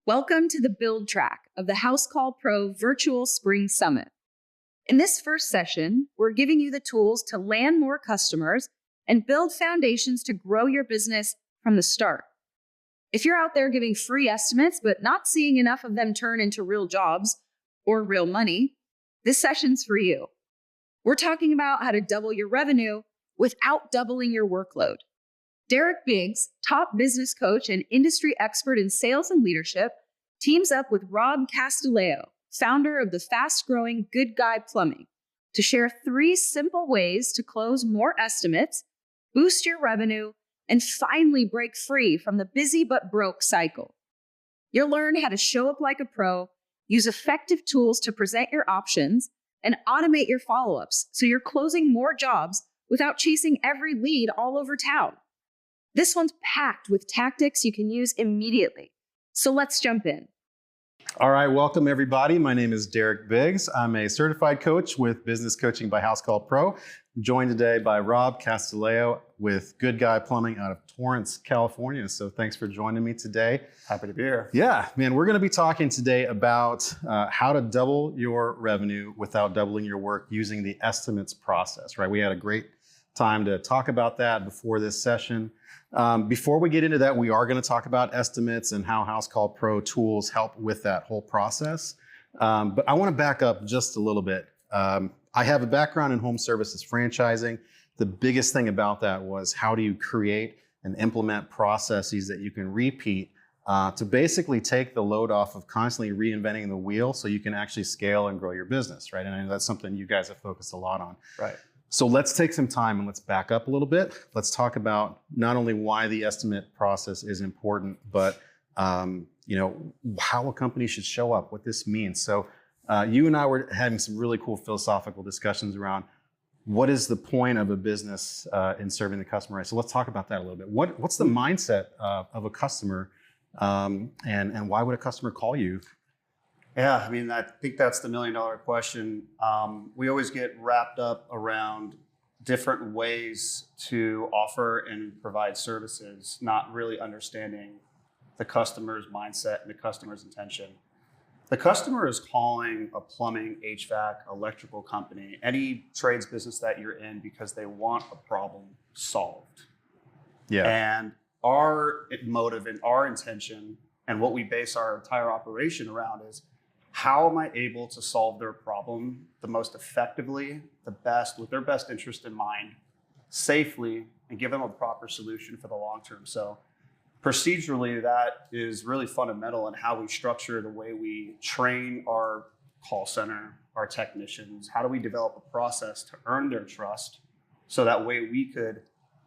Welcome to the build track of the Housecall Pro Virtual Spring Summit. In this first session, we're giving you the tools to land more customers and build foundations to grow your business from the start. If you're out there giving free estimates but not seeing enough of them turn into real jobs or real money, this session's for you. We're talking about how to double your revenue without doubling your workload. Derek Biggs, top business coach and industry expert in sales and leadership, teams up with Rob Castileo, founder of the fast-growing Good Guy Plumbing, to share 3 simple ways to close more estimates, boost your revenue, and finally break free from the busy but broke cycle. You'll learn how to show up like a pro, use effective tools to present your options, and automate your follow-ups so you're closing more jobs without chasing every lead all over town. This one's packed with tactics you can use immediately. So let's jump in. All right, welcome everybody. My name is Derek Biggs. I'm a certified coach with Business Coaching by Housecall Pro. I'm joined today by Rob Castileo with Good Guy Plumbing out of Torrance, California. So thanks for joining me today. Happy to be here. Yeah, man, we're going to be talking today about how to double your revenue without doubling your work using the estimates process, right? We had a great time to talk about that before this session. Before we get into that, we are going to talk about estimates and how Housecall Pro tools help with that whole process. But I want to back up just a little bit. I have a background in home services franchising. The biggest thing about that was how do you create and implement processes that you can repeat to basically take the load off of constantly reinventing the wheel so you can actually scale and grow your business, right? And I know that's something you guys have focused a lot on. Right. So let's take some time and let's back up a little bit. Let's talk about not only why the estimate process is important, but how a company should show up, what this means. So you and I were having some really cool philosophical discussions around what is the point of a business in serving the customer. So let's talk about that a little bit. What's the mindset of a customer, and why would a customer call you? Yeah, I mean, I think that's the $1 million question. We always get wrapped up around different ways to offer and provide services, not really understanding the customer's mindset and the customer's intention. The customer is calling a plumbing, HVAC, electrical company, any trades business that you're in because they want a problem solved. Yeah. And our motive and our intention and what we base our entire operation around is, how am I able to solve their problem the most effectively, the best, with their best interest in mind, safely, and give them a proper solution for the long term? So procedurally, that is really fundamental in how we structure the way we train our call center, our technicians. How do we develop a process to earn their trust so that way we could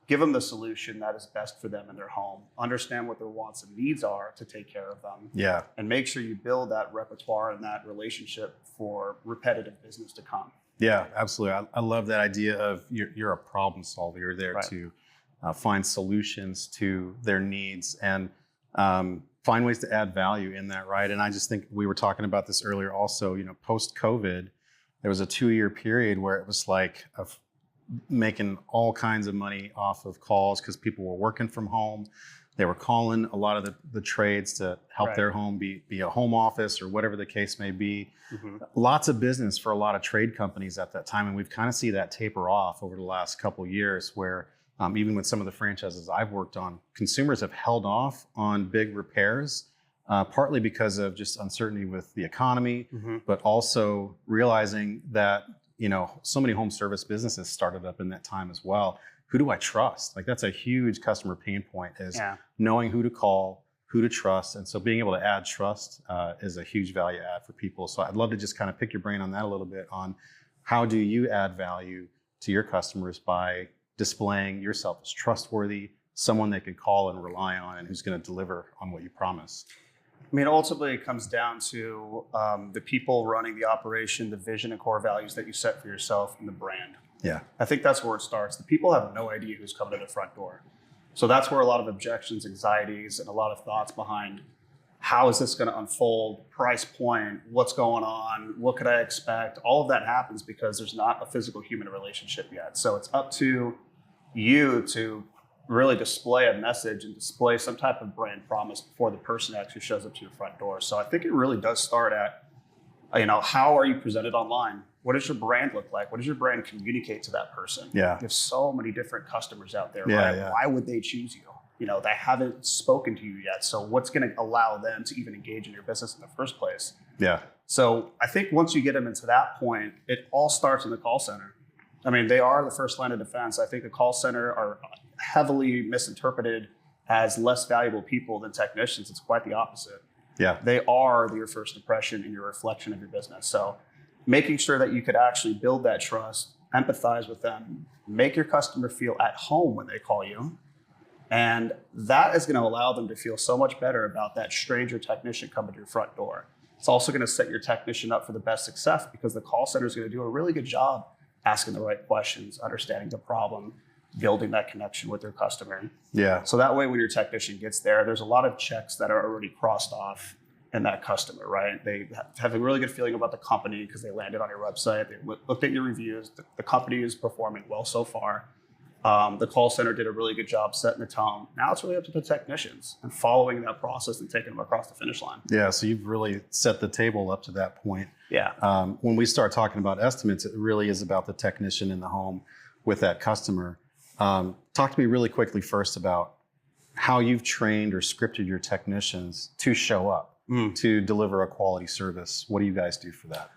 give them the solution that is best for them in their home, understand what their wants and needs are to take care of them, and make sure you build that repertoire and that relationship for repetitive business to come. Yeah, absolutely. I love that idea of you're a problem solver. You're there to find solutions to their needs and find ways to add value in that, right? And I just think we were talking about this earlier also, post-COVID, there was a 2-year period where it was like making all kinds of money off of calls because people were working from home. They were calling a lot of the trades to help their home be a home office or whatever the case may be. Mm-hmm. Lots of business for a lot of trade companies at that time. And we've kind of seen that taper off over the last couple of years where even with some of the franchises I've worked on, consumers have held off on big repairs, partly because of just uncertainty with the economy, but also realizing that so many home service businesses started up in that time as well. Who do I trust? Like that's a huge customer pain point is knowing who to call, who to trust. And so being able to add trust is a huge value add for people. So I'd love to just kind of pick your brain on that a little bit on how do you add value to your customers by displaying yourself as trustworthy, someone they can call and rely on and who's going to deliver on what you promise. I mean, ultimately, it comes down to the people running the operation, the vision and core values that you set for yourself, and the brand. Yeah. I think that's where it starts. The people have no idea who's coming to the front door. So that's where a lot of objections, anxieties, and a lot of thoughts behind how is this going to unfold, price point, what's going on, what could I expect? All of that happens because there's not a physical human relationship yet. So it's up to you to really display a message and display some type of brand promise before the person actually shows up to your front door. So I think it really does start at, how are you presented online? What does your brand look like? What does your brand communicate to that person? Yeah. There's so many different customers out there, Yeah, right? yeah. Why would they choose you? They haven't spoken to you yet. So what's going to allow them to even engage in your business in the first place? Yeah. So I think once you get them into that point, it all starts in the call center. I mean, they are the first line of defense. I think the call center are heavily misinterpreted as less valuable people than technicians. It's quite the opposite. Yeah. They are your first impression and your reflection of your business. So making sure that you could actually build that trust, empathize with them, make your customer feel at home when they call you. And that is going to allow them to feel so much better about that stranger technician coming to your front door. It's also going to set your technician up for the best success because the call center is going to do a really good job asking the right questions, understanding the problem, building that connection with their customer. Yeah. So that way, when your technician gets there, there's a lot of checks that are already crossed off in that customer, right? They have a really good feeling about the company because they landed on your website. They looked at your reviews. The company is performing well so far. The call center did a really good job setting the tone. Now it's really up to the technicians and following that process and taking them across the finish line. Yeah. So you've really set the table up to that point. Yeah. When we start talking about estimates, it really is about the technician in the home with that customer. Talk to me really quickly first about how you've trained or scripted your technicians to show up to deliver a quality service. What do you guys do for that?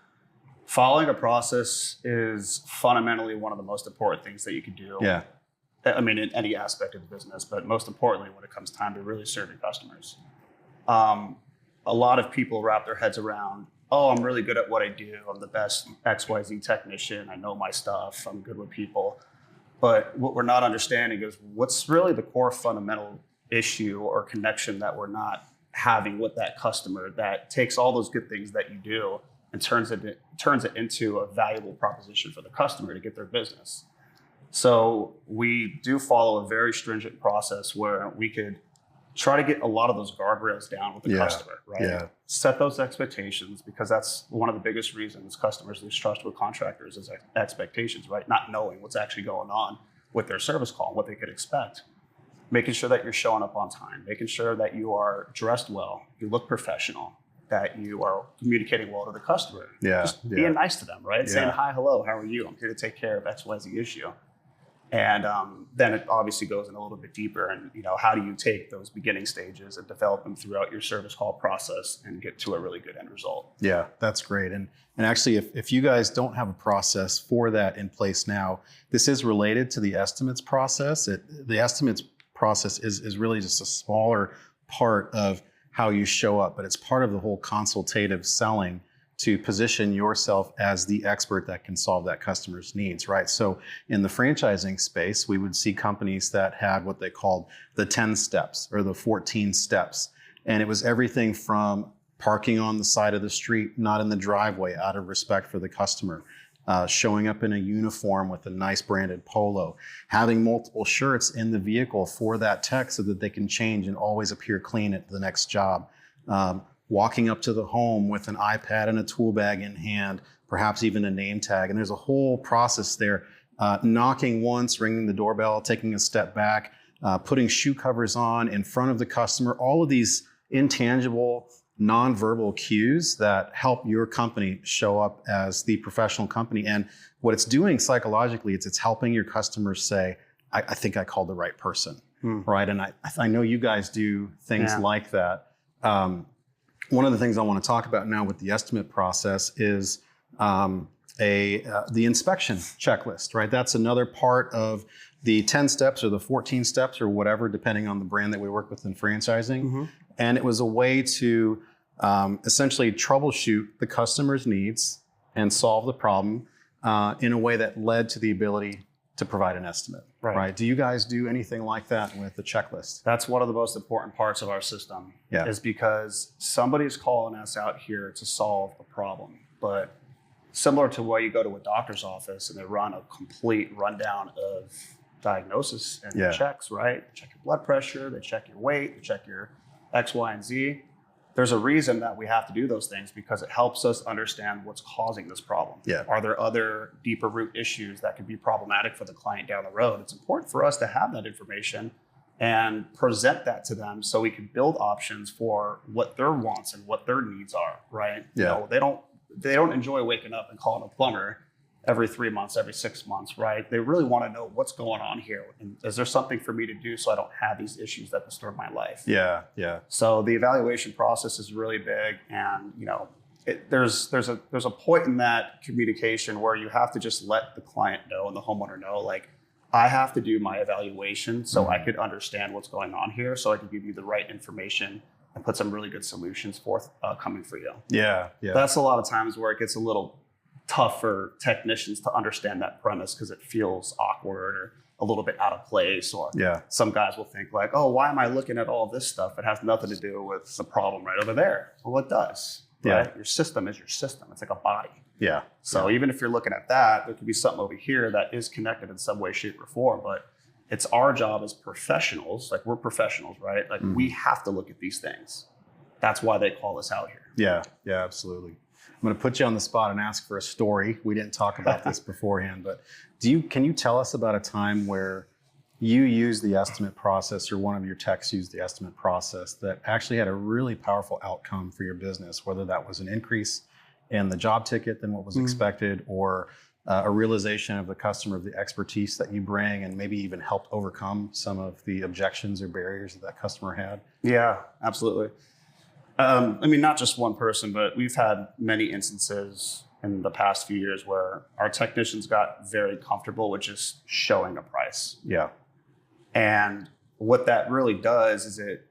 Following a process is fundamentally one of the most important things that you can do. Yeah. I mean, in any aspect of the business, but most importantly, when it comes time to really serving customers. A lot of people wrap their heads around, oh, I'm really good at what I do. I'm the best XYZ technician. I know my stuff. I'm good with people. But what we're not understanding is what's really the core fundamental issue or connection that we're not having with that customer that takes all those good things that you do and turns it into a valuable proposition for the customer to get their business. So we do follow a very stringent process where we could try to get a lot of those guardrails down with the customer, right? Yeah. Set those expectations because that's one of the biggest reasons customers lose trust with contractors is expectations, right? Not knowing what's actually going on with their service call, what they could expect. Making sure that you're showing up on time, making sure that you are dressed well, you look professional, that you are communicating well to the customer. Yeah. Just being nice to them, right? Yeah. Saying, hi, hello, how are you? I'm here to take care of XYZ issue. And then it obviously goes in a little bit deeper and, how do you take those beginning stages and develop them throughout your service call process and get to a really good end result? Yeah, that's great. And actually, if you guys don't have a process for that in place now, this is related to the estimates process. The estimates process is really just a smaller part of how you show up, but it's part of the whole consultative selling to position yourself as the expert that can solve that customer's needs, right? So in the franchising space, we would see companies that had what they called the 10 steps or the 14 steps. And it was everything from parking on the side of the street, not in the driveway, out of respect for the customer, showing up in a uniform with a nice branded polo, having multiple shirts in the vehicle for that tech so that they can change and always appear clean at the next job. Walking up to the home with an iPad and a tool bag in hand, perhaps even a name tag. And there's a whole process there. Knocking once, ringing the doorbell, taking a step back, putting shoe covers on in front of the customer. All of these intangible, nonverbal cues that help your company show up as the professional company. And what it's doing psychologically, it's helping your customers say, I think I called the right person, right? And I know you guys do things like that. One of the things I want to talk about now with the estimate process is the inspection checklist, right? That's another part of the 10 steps or the 14 steps or whatever, depending on the brand that we work with in franchising. Mm-hmm. And it was a way to essentially troubleshoot the customer's needs and solve the problem in a way that led to the ability to provide an estimate, right? Do you guys do anything like that with the checklist? That's one of the most important parts of our system is because somebody's calling us out here to solve a problem. But similar to where you go to a doctor's office and they run a complete rundown of diagnosis and checks, right? They check your blood pressure, they check your weight, they check your X, Y, and Z. there's a reason that we have to do those things, because it helps us understand what's causing this problem. Yeah. Are there other deeper root issues that could be problematic for the client down the road? It's important for us to have that information and present that to them so we can build options for what their wants and what their needs are, right? Yeah. You know, they don't enjoy waking up and calling a plumber every 3 months, every 6 months, right? They really want to know what's going on here. And is there something for me to do so I don't have these issues that disturb my life? Yeah, yeah. So the evaluation process is really big, and you know, there's a point in that communication where you have to just let the client know and the homeowner know, like, I have to do my evaluation so I could understand what's going on here, so I can give you the right information and put some really good solutions forth coming for you. Yeah, yeah. That's a lot of times where it gets a little tough for technicians to understand that premise, because it feels awkward or a little bit out of place, or some guys will think like, oh, why am I looking at all this stuff? It has nothing to do with the problem right over there. Well, it does, right? Your system is your system. It's like a body. Yeah. So even if you're looking at that, there could be something over here that is connected in some way, shape, or form, but it's our job as professionals, like we're professionals, right? Like we have to look at these things. That's why they call us out here. Yeah, yeah, absolutely. I'm going to put you on the spot and ask for a story. We didn't talk about this beforehand, but can you tell us about a time where you used the estimate process, or one of your techs used the estimate process that actually had a really powerful outcome for your business, whether that was an increase in the job ticket than what was expected, or a realization of the customer of the expertise that you bring, and maybe even helped overcome some of the objections or barriers that customer had? Yeah, absolutely. I mean, not just one person, but we've had many instances in the past few years where our technicians got very comfortable with just showing a price. Yeah. And what that really does is it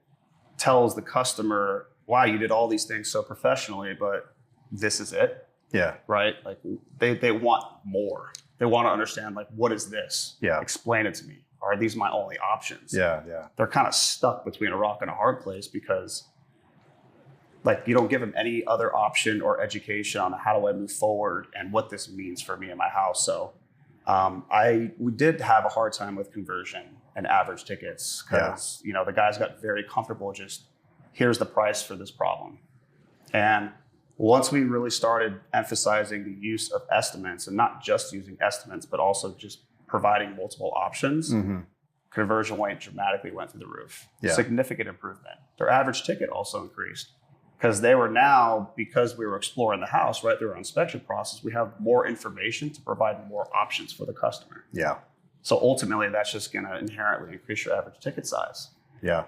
tells the customer, wow, you did all these things so professionally, but this is it. Yeah. Right? Like they want more. They want to understand, like, what is this? Yeah. Explain it to me. Are these my only options? Yeah, yeah. They're kind of stuck between a rock and a hard place, because like, you don't give them any other option or education on how do I move forward and what this means for me in my house. So we did have a hard time with conversion and average tickets, because you know, the guys got very comfortable just, here's the price for this problem. And once we really started emphasizing the use of estimates, and not just using estimates, but also just providing multiple options, conversion rate dramatically went through the roof. Yeah. Significant improvement. Their average ticket also increased, because they were now, because we were exploring the house right through our inspection process, we have more information to provide more options for the customer. Yeah. So ultimately, that's just going to inherently increase your average ticket size. Yeah.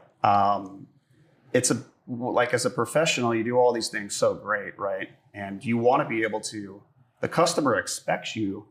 Like, as a professional, you do all these things so great, right? And you want to be able to, the customer expects you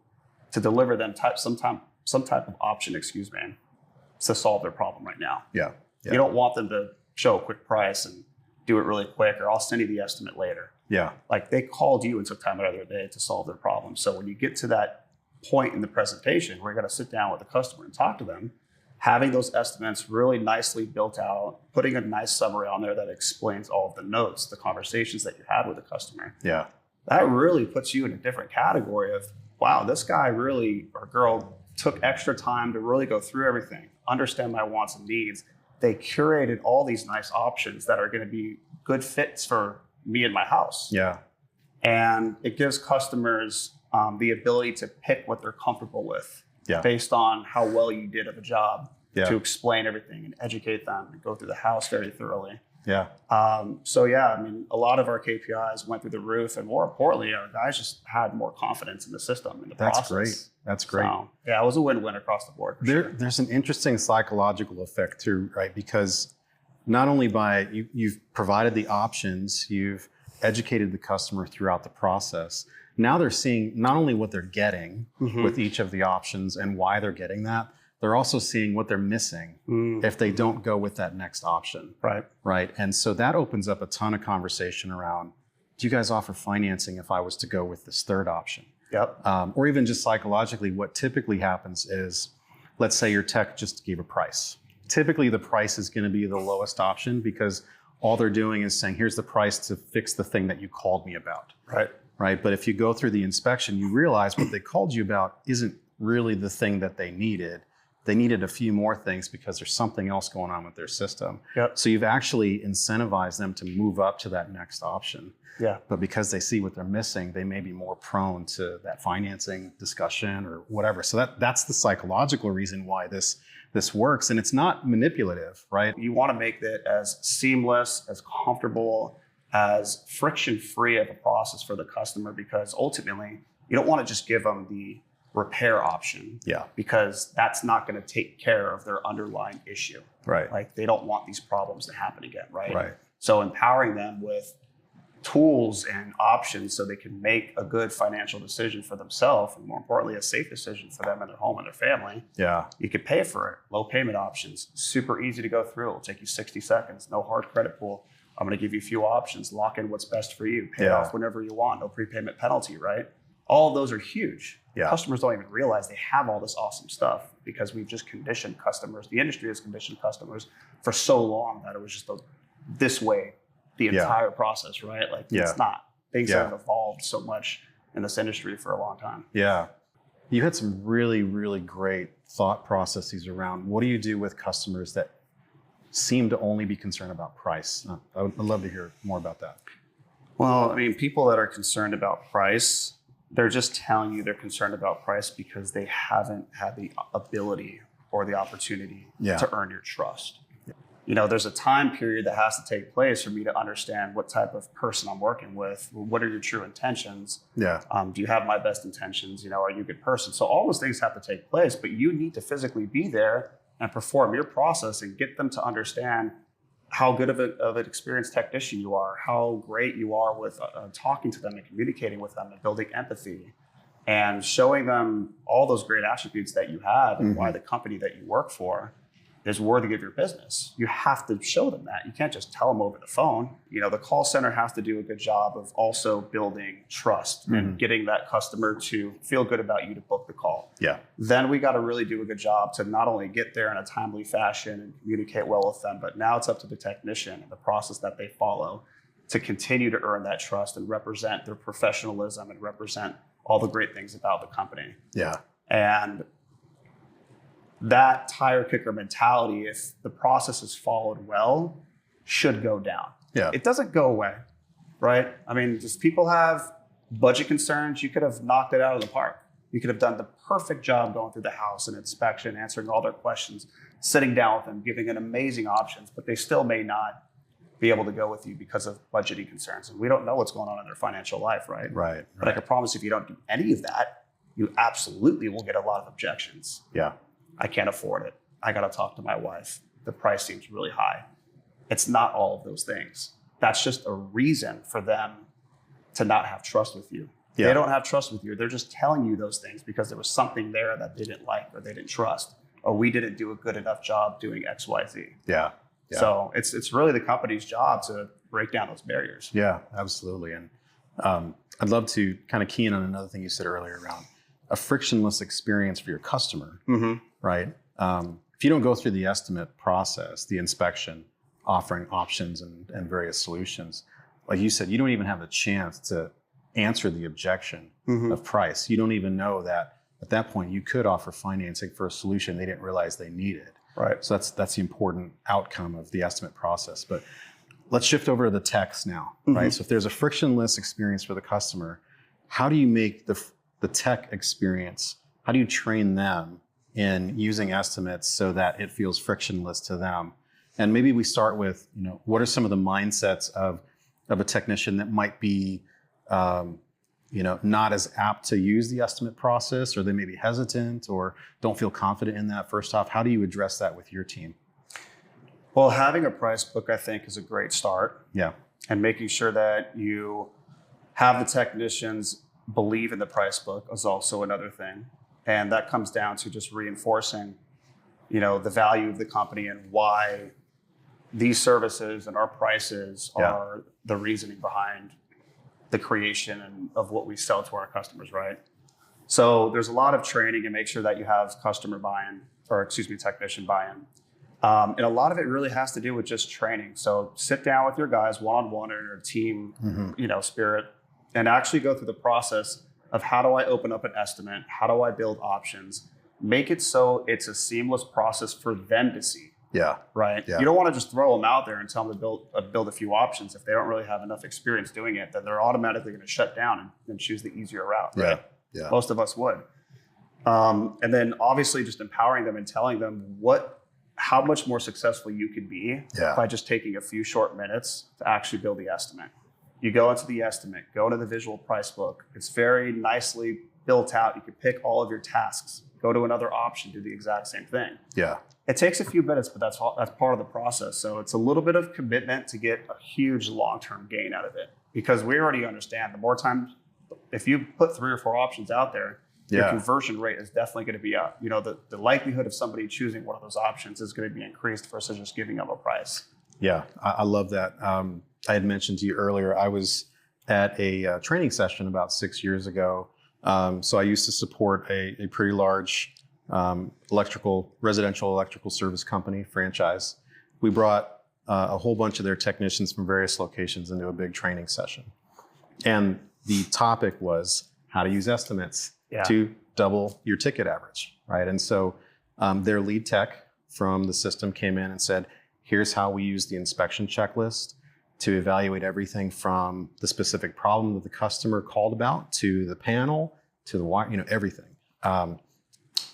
to deliver them some type of option, to solve their problem right now. Yeah. Yeah. You don't want them to show a quick price and do it really quick, or I'll send you the estimate later. Yeah. Like, they called you and took time out of their day to solve their problem. So when you get to that point in the presentation where you got to sit down with the customer and talk to them, having those estimates really nicely built out, putting a nice summary on there that explains all of the notes, the conversations that you had with the customer. Yeah. That really puts you in a different category of, wow, this guy really, or girl, took extra time to really go through everything, understand my wants and needs. They curated all these nice options that are going to be good fits for me and my house. Yeah. And it gives customers the ability to pick what they're comfortable with, based on how well you did of a job, to explain everything and educate them and go through the house very thoroughly. Yeah. So yeah, I mean, a lot of our KPIs went through the roof, and more importantly, our guys just had more confidence in the system, in the process. Great. That's great. So, yeah, it was a win-win across the board. There's an interesting psychological effect too, right? Because not only by you've provided the options, you've educated the customer throughout the process. Now they're seeing not only what they're getting with each of the options and why they're getting that, they're also seeing what they're missing if they don't go with that next option. Right. Right. And so that opens up a ton of conversation around, do you guys offer financing if I was to go with this third option? Yep. Or even just psychologically, what typically happens is, let's say your tech just gave a price. Typically the price is going to be the lowest option, because all they're doing is saying, here's the price to fix the thing that you called me about. Right. Right. But if you go through the inspection, you realize what they called you about isn't really the thing that they needed. they needed a few more things because there's something else going on with their system. Yep. So you've actually incentivized them to move up to that next option. Yeah. But because they see what they're missing, they may be more prone to that financing discussion or whatever. So that's the psychological reason why this works. And it's not manipulative, right? You want to make it as seamless, as comfortable, as friction-free of a process for the customer, because ultimately you don't want to just give them the repair option. Yeah. Because that's not going to take care of their underlying issue. Right. Like they don't want these problems to happen again, right? Right. So empowering them with tools and options so they can make a good financial decision for themselves, and more importantly, a safe decision for them and their home and their family. Yeah. You could pay for it. Low payment options, super easy to go through. It'll take you 60 seconds, no hard credit pull. I'm going to give you a few options, lock in what's best for you, pay it off whenever you want, no prepayment penalty, right? All of those are huge. Yeah. Customers don't even realize they have all this awesome stuff because we've just conditioned customers. The industry has conditioned customers for so long that it was just this way the entire process, right? Like it's not. Things have evolved so much in this industry for a long time. Yeah. You had some really, really great thought processes around what do you do with customers that seem to only be concerned about price? I'd love to hear more about that. Well, I mean, people that are concerned about price, they're just telling you they're concerned about price because they haven't had the ability or the opportunity to earn your trust. You know, there's a time period that has to take place for me to understand what type of person I'm working with. What are your true intentions? Yeah. Do you have my best intentions? You know, are you a good person? So all those things have to take place, but you need to physically be there and perform your process and get them to understand how good of an experienced technician you are, how great you are with talking to them and communicating with them and building empathy and showing them all those great attributes that you have and why the company that you work for is worthy of your business. You have to show them that. You can't just tell them over the phone. You know, the call center has to do a good job of also building trust and getting that customer to feel good about you to book the call. Yeah. Then we got to really do a good job to not only get there in a timely fashion and communicate well with them, but now it's up to the technician and the process that they follow to continue to earn that trust and represent their professionalism and represent all the great things about the company. Yeah. And that tire kicker mentality, if the process is followed well, should go down. Yeah. It doesn't go away, right? I mean, just people have budget concerns. You could have knocked it out of the park. You could have done the perfect job going through the house and inspection, answering all their questions, sitting down with them, giving them amazing options, but they still may not be able to go with you because of budgeting concerns. And we don't know what's going on in their financial life, right? Right. But I can promise if you don't do any of that, you absolutely will get a lot of objections. Yeah. I can't afford it. I got to talk to my wife. The price seems really high. It's not all of those things. That's just a reason for them to not have trust with you. Yeah. They don't have trust with you. They're just telling you those things because there was something there that they didn't like or they didn't trust, or we didn't do a good enough job doing X, Y, Z. Yeah. Yeah. So it's really the company's job to break down those barriers. Yeah, absolutely. And I'd love to kind of key in on another thing you said earlier around a frictionless experience for your customer, right? If you don't go through the estimate process, the inspection, offering options and various solutions, like you said, you don't even have a chance to answer the objection of price. You don't even know that at that point you could offer financing for a solution they didn't realize they needed. Right. So that's the important outcome of the estimate process. But let's shift over to the text now, right? So if there's a frictionless experience for the customer, how do you make the tech experience, how do you train them in using estimates so that it feels frictionless to them? And maybe we start with, you know, what are some of the mindsets of a technician that might be, you know, not as apt to use the estimate process, or they may be hesitant or don't feel confident in that first off? How do you address that with your team? Well, having a price book, I think, is a great start. Yeah. And making sure that you have the technicians believe in the price book is also another thing. And that comes down to just reinforcing, you know, the value of the company and why these services and our prices are the reasoning behind the creation and of what we sell to our customers, right? So there's a lot of training and make sure that you have customer buy-in, or technician buy-in. And a lot of it really has to do with just training. So sit down with your guys one-on-one or in a team, you know, spirit, and actually go through the process of how do I open up an estimate? How do I build options? make it so it's a seamless process for them to see. Yeah. Right. Yeah. You don't want to just throw them out there and tell them to build a few options. If they don't really have enough experience doing it, then they're automatically going to shut down and choose the easier route. Right. Yeah. Most of us would. And then obviously just empowering them and telling them how much more successful you could be by just taking a few short minutes to actually build the estimate. You go into the estimate, go into the visual price book. It's very nicely built out. You can pick all of your tasks, go to another option, do the exact same thing. Yeah. It takes a few minutes, but that's part of the process. So it's a little bit of commitment to get a huge long-term gain out of it, because we already understand the more time, if you put 3 or 4 options out there, your conversion rate is definitely going to be up. You know, the likelihood of somebody choosing one of those options is going to be increased versus just giving them a price. Yeah, I love that. I had mentioned to you earlier, I was at a training session about 6 years ago. So I used to support a pretty large residential electrical service company franchise. We brought a whole bunch of their technicians from various locations into a big training session. And the topic was how to use estimates to double your ticket average, right? And so their lead tech from the system came in and said, here's how we use the inspection checklist to evaluate everything from the specific problem that the customer called about to the panel, to the wire, everything.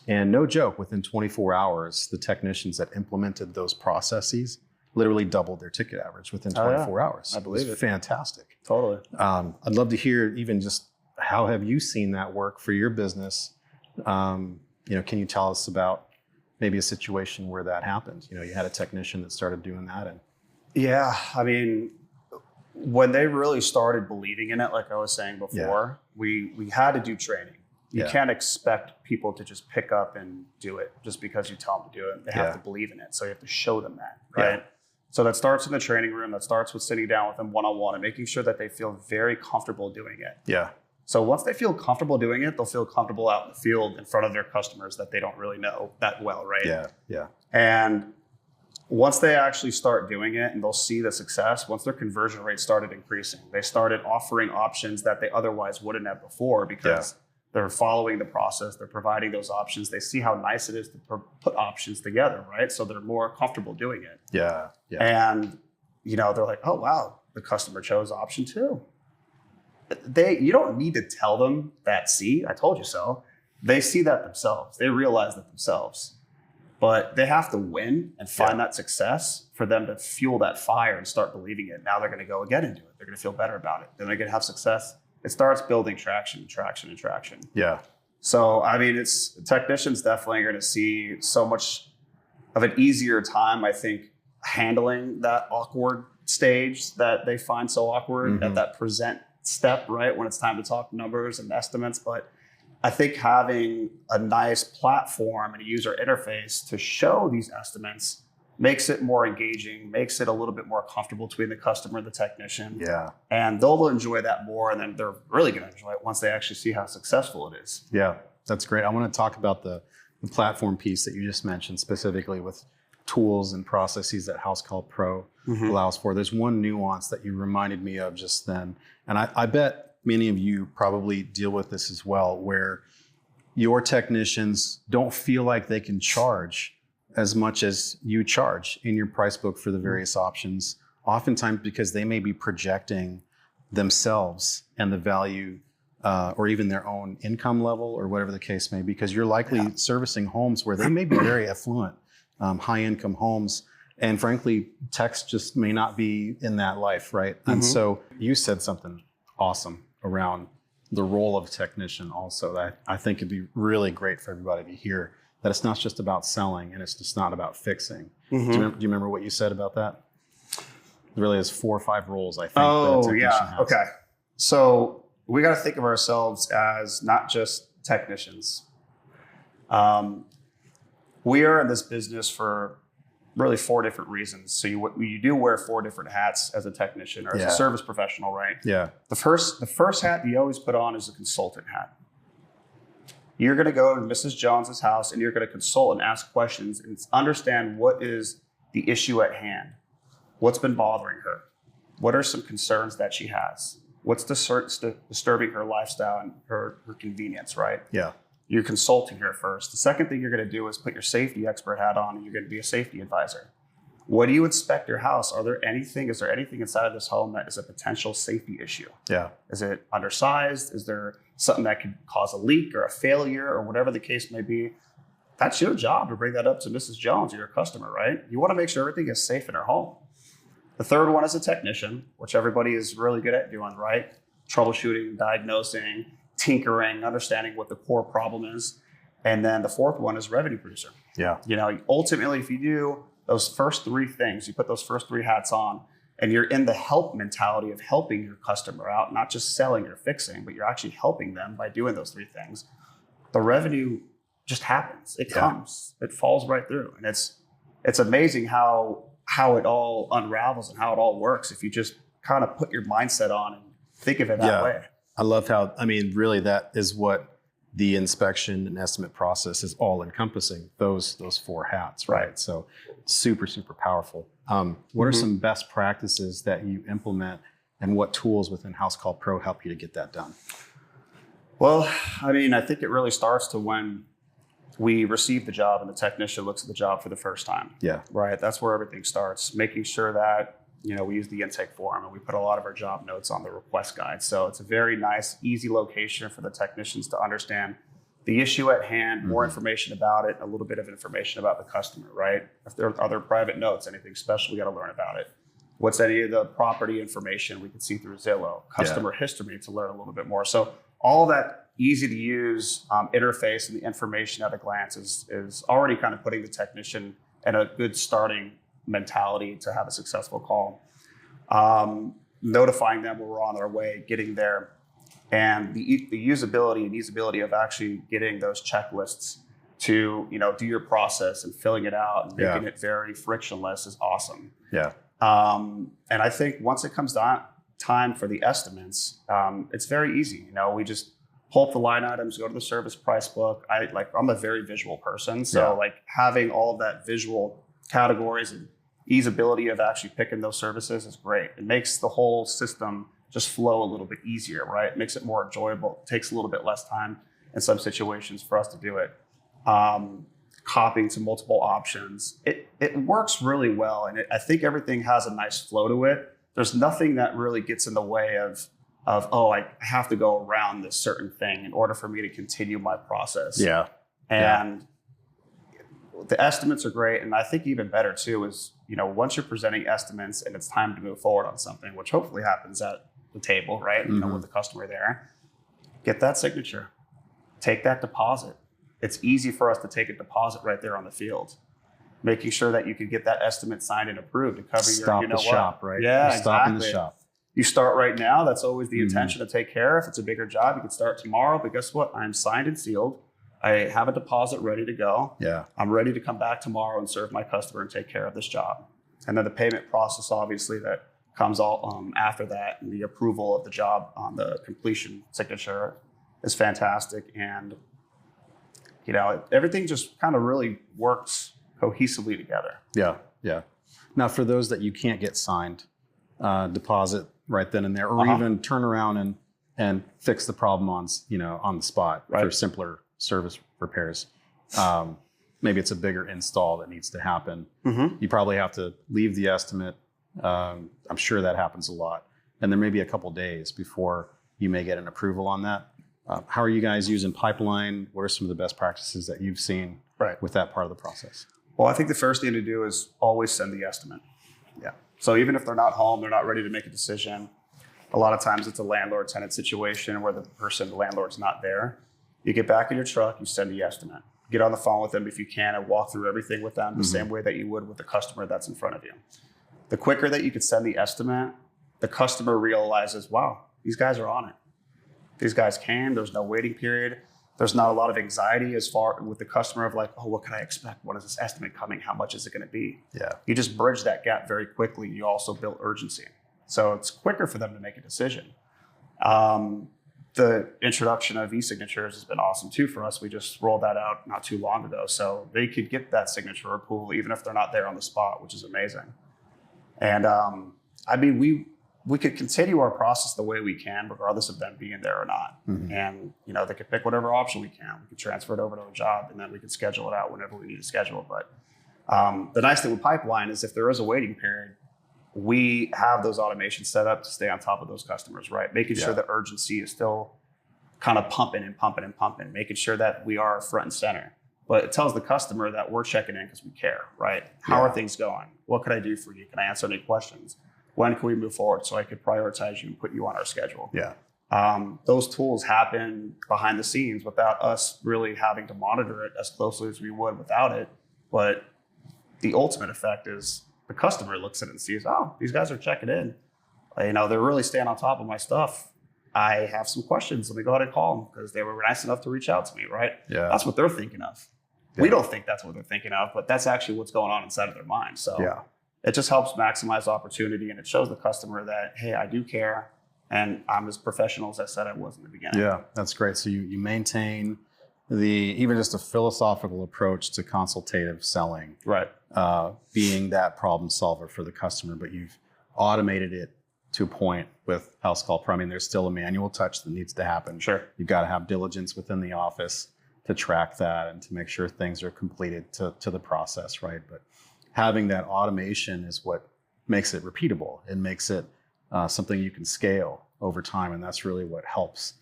And no joke, within 24 hours, the technicians that implemented those processes literally doubled their ticket average within 24 hours. I believe it. Fantastic. Totally. I'd love to hear even just how have you seen that work for your business? Can you tell us about maybe a situation where that happened? You had a technician that started doing that. And yeah, I mean, when they really started believing in it, like I was saying before, we had to do training. You can't expect people to just pick up and do it just because you tell them to do it. They have to believe in it. So you have to show them that, right? Yeah. So that starts in the training room. That starts with sitting down with them one-on-one and making sure that they feel very comfortable doing it. Yeah. So once they feel comfortable doing it, they'll feel comfortable out in the field in front of their customers that they don't really know that well, right? Yeah, yeah. And once they actually start doing it and they'll see the success, once their conversion rate started increasing, they started offering options that they otherwise wouldn't have before because they're following the process, they're providing those options, they see how nice it is to put options together, right? So they're more comfortable doing it. Yeah, yeah. And, they're like, oh, wow, the customer chose option 2. You don't need to tell them that, see, I told you so. They see that themselves. They realize that themselves. But they have to win and find that success for them to fuel that fire and start believing it. Now they're going to go again and do it. They're going to feel better about it. Then they're going to have success. It starts building traction. Yeah. So, I mean, technicians definitely are going to see so much of an easier time, I think, handling that awkward stage that they find so awkward at that present step, right? When it's time to talk numbers and estimates. But I think having a nice platform and a user interface to show these estimates makes it more engaging, makes it a little bit more comfortable between the customer and the technician. Yeah. And they'll enjoy that more, and then they're really going to enjoy it once they actually see how successful it is. Yeah, that's great. I want to talk about the platform piece that you just mentioned, specifically with tools and processes that Housecall Pro allows for. There's one nuance that you reminded me of just then, and I bet many of you probably deal with this as well, where your technicians don't feel like they can charge as much as you charge in your price book for the various options, oftentimes because they may be projecting themselves and the value or even their own income level or whatever the case may be, because you're likely servicing homes where they may be very affluent, high-income homes, and frankly, techs just may not be in that life, right? And so you said something awesome around the role of technician also that I think it'd be really great for everybody to hear, that it's not just about selling and it's just not about fixing. Do you remember what you said about that? It really has 4 or 5 roles, I think. Oh, yeah. Okay. So we got to think of ourselves as not just technicians. We are in this business for really 4 different reasons. So you do wear 4 different hats as a technician or as a service professional, right? Yeah. The first hat you always put on is a consultant hat. You're going to go to Mrs. Jones's house and you're going to consult and ask questions and understand what is the issue at hand. What's been bothering her? What are some concerns that she has? What's disturbing her lifestyle and her convenience, right? Yeah. you're consulting here first. The second thing you're going to do is put your safety expert hat on, and you're going to be a safety advisor. What do you inspect your house? Is there anything inside of this home that is a potential safety issue? Yeah. Is it undersized? Is there something that could cause a leak or a failure or whatever the case may be? That's your job to bring that up to Mrs. Jones or your customer, right? You want to make sure everything is safe in her home. The third one is a technician, which everybody is really good at doing, right? Troubleshooting, diagnosing, tinkering, understanding what the core problem is. And then the fourth one is revenue producer. Yeah. Ultimately, if you do those first three things, you put those first three hats on, and you're in the help mentality of helping your customer out, not just selling or fixing, but you're actually helping them by doing those three things, the revenue just happens. It comes. It falls right through. And it's amazing how it all unravels and how it all works if you just kind of put your mindset on and think of it that way. I love really that is what the inspection and estimate process is all encompassing, those four hats, right? So super, super powerful. What are some best practices that you implement, and what tools within Housecall Pro help you to get that done? Well, I think it really starts to when we receive the job and the technician looks at the job for the first time. Yeah. Right. That's where everything starts. Making sure that, we use the intake form and we put a lot of our job notes on the request guide. So it's a very nice, easy location for the technicians to understand the issue at hand, more information about it, a little bit of information about the customer, right? If there are other private notes, anything special, we got to learn about it. What's any of the property information we can see through Zillow, customer history to learn a little bit more. So all that easy to use interface and the information at a glance is already kind of putting the technician in a good starting mentality to have a successful call. Notifying them when we're on our way, getting there, and the usability and easeability of actually getting those checklists to do your process and filling it out and making it very frictionless is awesome. Yeah. And I think once it comes time for the estimates, it's very easy. We just pull up the line items, go to the service price book. I'm a very visual person, so having all of that visual categories and easeability of actually picking those services is great. It makes the whole system just flow a little bit easier, right? It makes it more enjoyable. It takes a little bit less time in some situations for us to do it. Copying to multiple options. It works really well, and I think everything has a nice flow to it. There's nothing that really gets in the way of I have to go around this certain thing in order for me to continue my process. Yeah. And the estimates are great. And I think even better too is, once you're presenting estimates and it's time to move forward on something, which hopefully happens at the table, right? With the customer there, get that signature, take that deposit. It's easy for us to take a deposit right there on the field, making sure that you can get that estimate signed and approved to cover your, shop, right? Yeah, exactly. Stopping the shop. You start right now. That's always the intention to take care. If it's a bigger job, you can start tomorrow. But guess what? I'm signed and sealed. I have a deposit ready to go. Yeah. I'm ready to come back tomorrow and serve my customer and take care of this job. And then the payment process, obviously, that comes all after that, and the approval of the job on the completion signature is fantastic. And everything just kind of really works cohesively together. Yeah. Yeah. Now, for those that you can't get signed, deposit right then and there, or even turn around and fix the problem on the spot for simpler service repairs. Maybe it's a bigger install that needs to happen. You probably have to leave the estimate. I'm sure that happens a lot. And there may be a couple days before you may get an approval on that. How are you guys using Pipeline? What are some of the best practices that you've seen with that part of the process? Well, I think the first thing to do is always send the estimate. Yeah. So even if they're not home, they're not ready to make a decision. A lot of times it's a landlord-tenant situation where the landlord's not there. You get back in your truck, you send the estimate. Get on the phone with them if you can and walk through everything with them the same way that you would with the customer that's in front of you. The quicker that you could send the estimate, the customer realizes, wow, these guys are on it. These guys came, there's no waiting period. There's not a lot of anxiety as far with the customer of what can I expect? What is this estimate coming? How much is it going to be? Yeah. You just bridge that gap very quickly. You also build urgency. So it's quicker for them to make a decision. The introduction of e-signatures has been awesome too for us. We just rolled that out not too long ago. So they could get that signature approval even if they're not there on the spot, which is amazing. And we could continue our process the way we can, regardless of them being there or not. And, they could pick whatever option we can. We could transfer it over to a job, and then we could schedule it out whenever we need to schedule it. But the nice thing with Pipeline is if there is a waiting period, we have those automations set up to stay on top of those customers, right? Making sure the urgency is still kind of pumping and pumping and pumping, making sure that we are front and center. But it tells the customer that we're checking in because we care, right? How are things going? What could I do for you? Can I answer any questions? When can we move forward so I could prioritize you and put you on our schedule? Yeah. Those tools happen behind the scenes without us really having to monitor it as closely as we would without it. But the ultimate effect is the customer looks at it and sees, oh, these guys are checking in. They're really staying on top of my stuff. I have some questions. Let me go ahead and call them because they were nice enough to reach out to me, right? Yeah. That's what they're thinking of. Yeah. We don't think that's what they're thinking of, but that's actually what's going on inside of their mind. So it just helps maximize opportunity, and it shows the customer that, hey, I do care, and I'm as professional as I said I was in the beginning. Yeah, that's great. So you maintain even just a philosophical approach to consultative selling, right? Being that problem solver for the customer, but you've automated it to a point with Housecall Pro. I mean, there's still a manual touch that needs to happen. Sure. You've got to have diligence within the office to track that and to make sure things are completed to the process, right? But having that automation is what makes it repeatable. It makes it something you can scale over time, and that's really what helps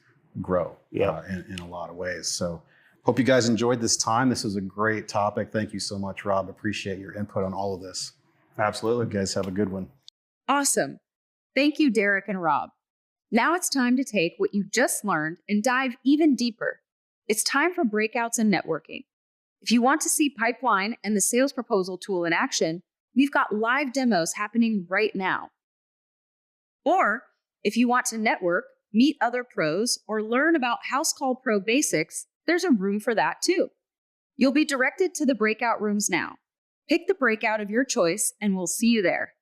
grow in a lot of ways. So hope you guys enjoyed this time. This was a great topic. Thank you so much, Rob. Appreciate your input on all of this. Absolutely. You guys have a good one. Awesome. Thank you, Derek and Rob. Now it's time to take what you just learned and dive even deeper. It's time for breakouts and networking. If you want to see Pipeline and the sales proposal tool in action, we've got live demos happening right now. Or if you want to network, meet other pros, or learn about Housecall Pro basics, there's a room for that too. You'll be directed to the breakout rooms now. Pick the breakout of your choice, and we'll see you there.